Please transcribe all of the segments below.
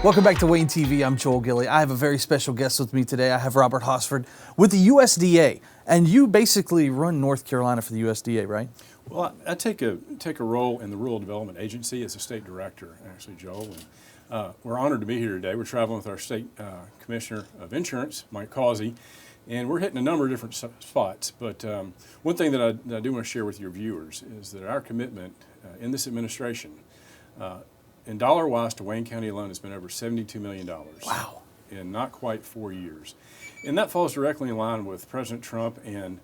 Welcome back to Wayne TV. I'm Joel Gilley. I have a very special guest with me today. I have Robert Hosford with the USDA, and you basically run North Carolina for the USDA, right? Well, I take a role in the Rural Development Agency as a state director, actually, Joel. And we're honored to be here today. We're traveling with our state commissioner of insurance, Mike Causey, and we're hitting a number of different spots. But one thing that I do want to share with your viewers is that our commitment in this administration, in dollar-wise to Wayne County alone, has been over $72 million. Wow. In not quite 4 years. And that falls directly in line with President Trump and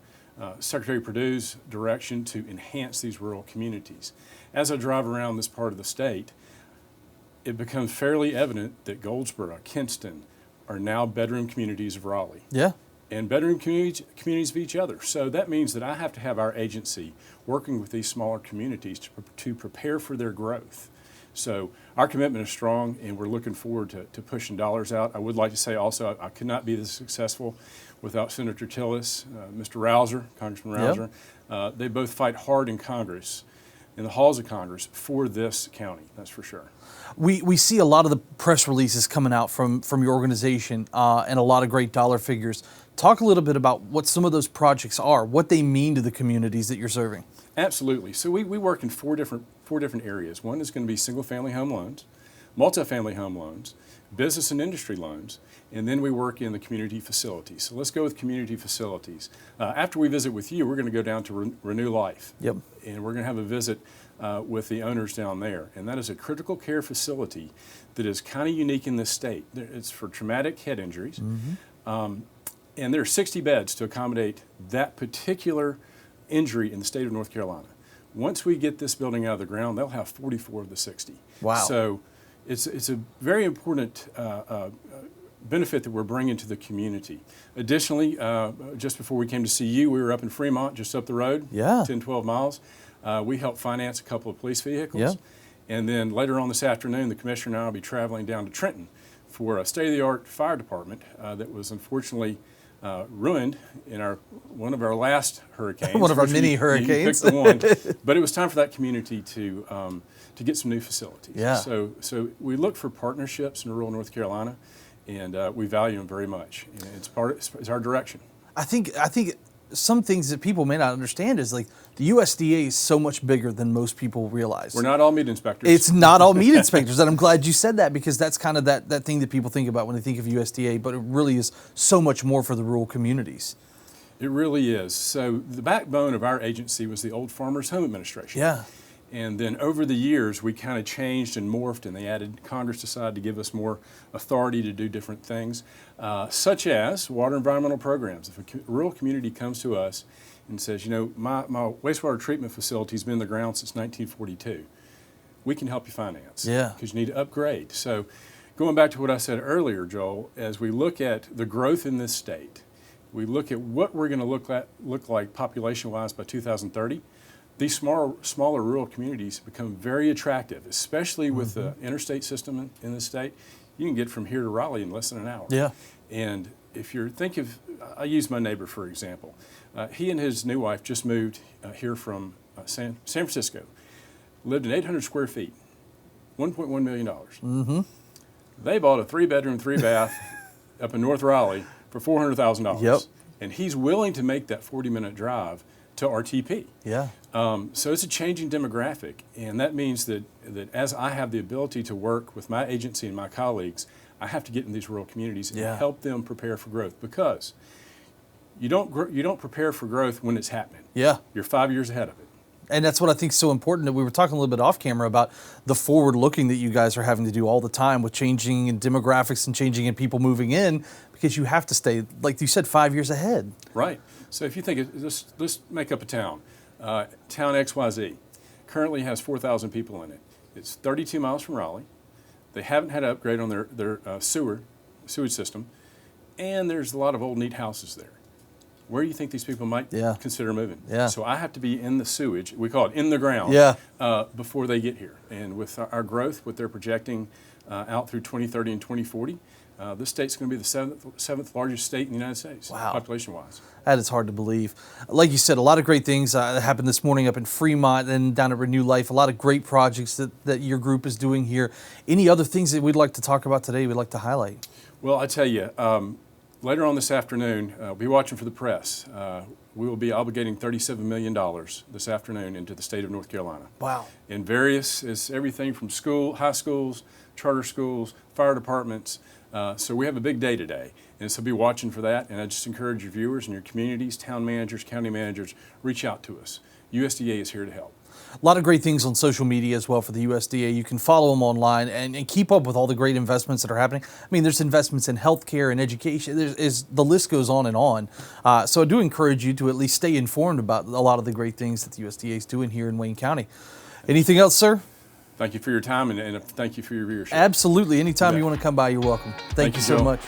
Secretary Perdue's direction to enhance these rural communities. As I drive around this part of the state, it becomes fairly evident that Goldsboro, Kinston are now bedroom communities of Raleigh. Yeah. And bedroom communities of each other. So that means that I have to have our agency working with these smaller communities to prepare for their growth. So our commitment is strong, and we're looking forward to pushing dollars out. I would like to say also I could not be this successful without Senator Tillis, Mr. Rouser, Congressman Rouser. Yep. They both fight hard in Congress, in the halls of Congress, for this county, that's for sure. We see a lot of the press releases coming out from your organization and a lot of great dollar figures. Talk a little bit about what some of those projects are, what they mean to the communities that you're serving. Absolutely. So we work in four different areas. One is going to be single-family home loans, multifamily home loans, business and industry loans, and then we work in the community facilities. So let's go with community facilities. After we visit with you, we're going to go down to Renew Life. Yep. And we're going to have a visit with the owners down there. And that is a critical care facility that is kind of unique in this state. It's for traumatic head injuries. Mm-hmm. And there are 60 beds to accommodate that particular injury in the state of North Carolina. Once we get this building out of the ground, they'll have 44 of the 60. Wow. So it's a very important benefit that we're bringing to the community. Additionally, just before we came to see you, we were up in Fremont, just up the road, 10, 12 miles. We helped finance a couple of police vehicles. Yeah. And then later on this afternoon, the commissioner and I will be traveling down to Trenton for a state-of-the-art fire department that was unfortunately ruined in one of our last hurricanes. One of our mini hurricanes. You picked the one. But it was time for that community to get some new facilities. Yeah. So we look for partnerships in rural North Carolina, and we value them very much. And it's our direction. I think some things that people may not understand is like the USDA is so much bigger than most people realize. We're not all meat inspectors. It's not all meat inspectors, and I'm glad you said that because that's kind of that thing that people think about when they think of USDA, but it really is so much more for the rural communities. It really is. So the backbone of our agency was the old Farmers Home Administration. Yeah. And then over the years, we kind of changed and morphed, and Congress decided to give us more authority to do different things, such as water environmental programs. If a rural community comes to us and says, you know, my wastewater treatment facility has been in the ground since 1942, we can help you finance. Yeah. Because you need to upgrade. So going back to what I said earlier, Joel, as we look at the growth in this state, we look at what we're going to look like population-wise by 2030, these smaller rural communities become very attractive, especially with the interstate system in the state. You can get from here to Raleigh in less than an hour. Yeah. And if you're thinking, I use my neighbor for example. He and his new wife just moved here from San Francisco. Lived in 800 square feet, $1.1 million. Mm-hmm. They bought a 3-bedroom, 3-bath up in North Raleigh for $400,000. Yep. And he's willing to make that 40-minute drive to RTP. Yeah. So it's a changing demographic, and that means that as I have the ability to work with my agency and my colleagues, I have to get in these rural communities and help them prepare for growth, because you don't prepare for growth when it's happening. Yeah. You're 5 years ahead of it. And that's what I think is so important. That we were talking a little bit off camera about the forward looking that you guys are having to do all the time with changing in demographics and changing in people moving in, because you have to stay, like you said, 5 years ahead. Right. So if you think, let's make up a town. Town XYZ currently has 4,000 people in it. It's 32 miles from Raleigh. They haven't had an upgrade on their sewage system, and there's a lot of old neat houses there. Where do you think these people might consider moving? Yeah. So I have to be in the sewage, we call it in the ground, before they get here. And with our growth, what they're projecting out through 2030 and 2040, this state's going to be the seventh largest state in the United States, Wow. population-wise. That is hard to believe. Like you said, a lot of great things that happened this morning up in Fremont and down at Renew Life. A lot of great projects that your group is doing here. Any other things that we'd like to talk about today, we'd like to highlight? Well, I tell you, later on this afternoon, be watching for the press. We will be obligating $37 million this afternoon into the state of North Carolina. Wow. In various, it's everything from high schools, charter schools, fire departments. So we have a big day today, and so be watching for that. And I just encourage your viewers and your communities, town managers, county managers, reach out to us. USDA is here to help. A lot of great things on social media as well for the USDA. You can follow them online and keep up with all the great investments that are happening. I mean, there's investments in healthcare and education. The list goes on and on. So I do encourage you to at least stay informed about a lot of the great things that the USDA is doing here in Wayne County. Anything else, sir? Thank you for your time, and thank you for your viewership. Absolutely. Anytime Yeah. you want to come by, you're welcome. Thank you so Joe. much.